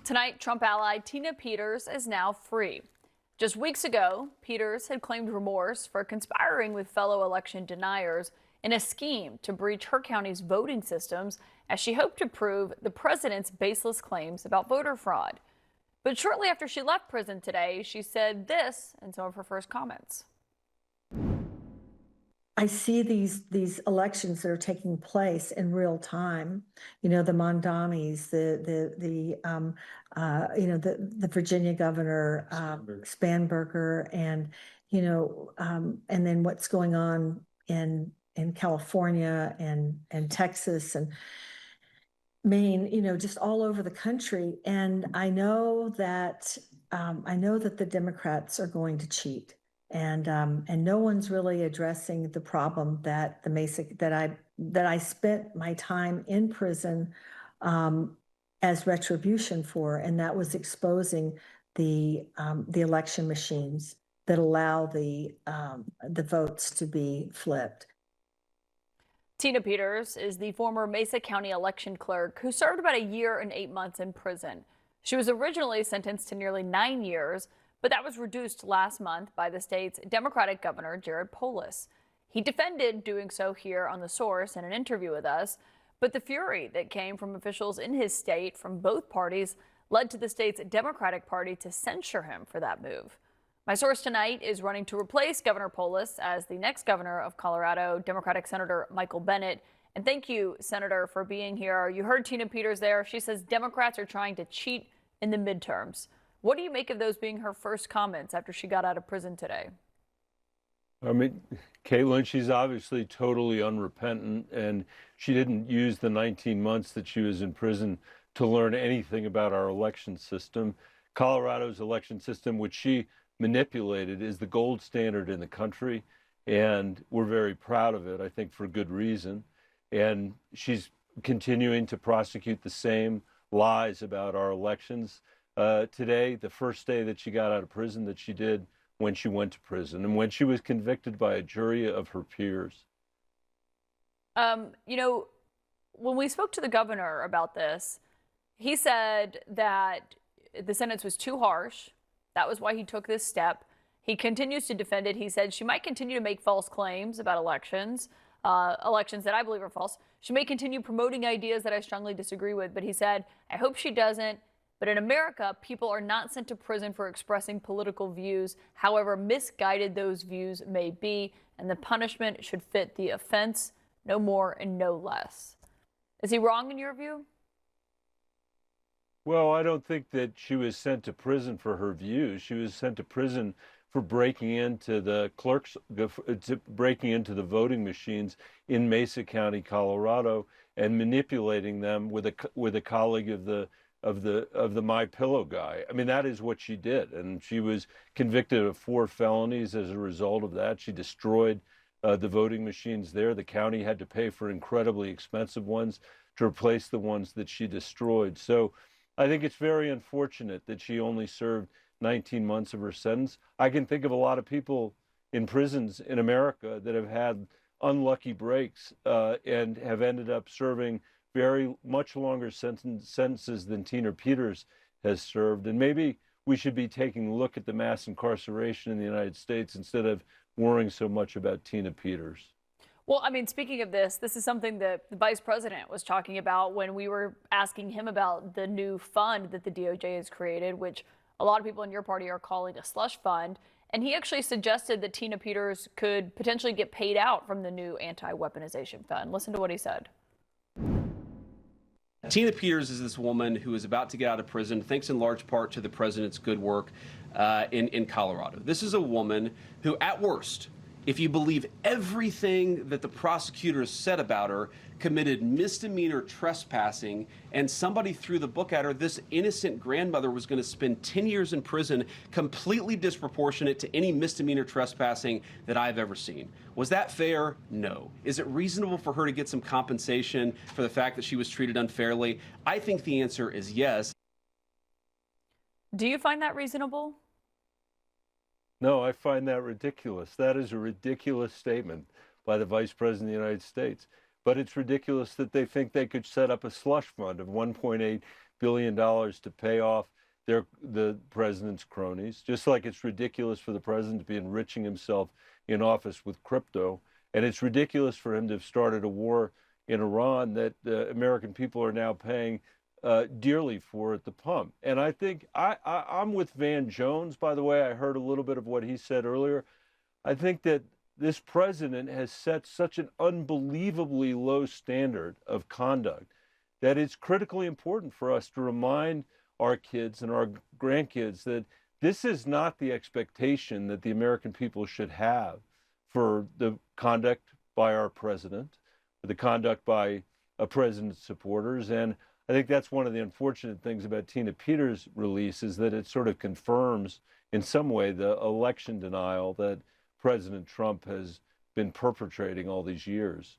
Tonight, Trump ally Tina Peters is now free. Just weeks ago, Peters had claimed remorse for conspiring with fellow election deniers in a scheme to breach her county's voting systems as she hoped to prove the president's baseless claims about voter fraud. But shortly after she left prison today, she said this in some of her first comments. I see these elections that are taking place in real time. You know, the Mondamis, the Virginia governor, Spanberger, and and then what's going on in California and Texas and Maine. You know, just all over the country. And I know that the Democrats are going to cheat. And no one's really addressing the problem that I spent my time in prison as retribution for, and that was exposing the election machines that allow the votes to be flipped. Tina Peters is the former Mesa County election clerk who served about 1 year and 8 months in prison. She was originally sentenced to nearly 9 years, but that was reduced last month by the state's Democratic governor, Jared Polis. He defended doing so here on The Source in an interview with us, but the fury that came from officials in his state from both parties led to the state's Democratic Party to censure him for that move. My source tonight is running to replace Governor Polis as the next governor of Colorado, Democratic Senator Michael Bennet. And thank you, Senator, for being here. You heard Tina Peters there. She says Democrats are trying to cheat in the midterms. What do you make of those being her first comments after she got out of prison today? I mean, Caitlin, she's obviously totally unrepentant, and she didn't use the 19 months that she was in prison to learn anything about our election system. Colorado's election system, which she manipulated, is the gold standard in the country, and we're very proud of it, I think, for good reason. And she's continuing to prosecute the same lies about our elections. Today, the first day that she got out of prison, that she did when she went to prison and when she was convicted by a jury of her peers. When we spoke to the governor about this, he said that the sentence was too harsh. That was why he took this step. He continues to defend it. He said she might continue to make false claims about elections that I believe are false. She may continue promoting ideas that I strongly disagree with, but he said, I hope she doesn't. But in America, people are not sent to prison for expressing political views, however misguided those views may be, and the punishment should fit the offense, no more and no less. Is he wrong in your view? Well, I don't think that she was sent to prison for her views. She was sent to prison for breaking into the breaking into the voting machines in Mesa County, Colorado, and manipulating them with a colleague of the My Pillow guy. I mean, that is what she did, and she was convicted of 4 felonies as a result of that. She destroyed the voting machines there. The county had to pay for incredibly expensive ones to replace the ones that she destroyed. So I think it's very unfortunate that she only served 19 months of her sentence. I can think of a lot of people in prisons in America that have had unlucky breaks and have ended up serving very much longer sentences than Tina Peters has served. And maybe we should be taking a look at the mass incarceration in the United States instead of worrying so much about Tina Peters. Well, I mean, speaking of this is something that the vice president was talking about when we were asking him about the new fund that the DOJ has created, which a lot of people in your party are calling a slush fund. And he actually suggested that Tina Peters could potentially get paid out from the new anti-weaponization fund. Listen to what he said. Tina Peters is this woman who is about to get out of prison, thanks in large part to the president's good work in Colorado. This is a woman who, at worst, if you believe everything that the prosecutors said about her, committed misdemeanor trespassing, and somebody threw the book at her. This innocent grandmother was going to spend 10 years in prison, completely disproportionate to any misdemeanor trespassing that I've ever seen. Was that fair? No. Is it reasonable for her to get some compensation for the fact that she was treated unfairly? I think the answer is yes. Do you find that reasonable? No, I find that ridiculous. That is a ridiculous statement by the Vice President of the United States. But it's ridiculous that they think they could set up a slush fund of $1.8 billion to pay off the president's cronies, just like it's ridiculous for the president to be enriching himself in office with crypto. And it's ridiculous for him to have started a war in Iran that the American people are now paying dearly for at the pump. And I think I'm with Van Jones, by the way. I heard a little bit of what he said earlier. I think that this president has set such an unbelievably low standard of conduct that it's critically important for us to remind our kids and our grandkids that this is not the expectation that the American people should have for the conduct by our president, for the conduct by a president's supporters. And I think that's one of the unfortunate things about Tina Peters' release, is that it sort of confirms in some way the election denial that President Trump has been perpetrating all these years.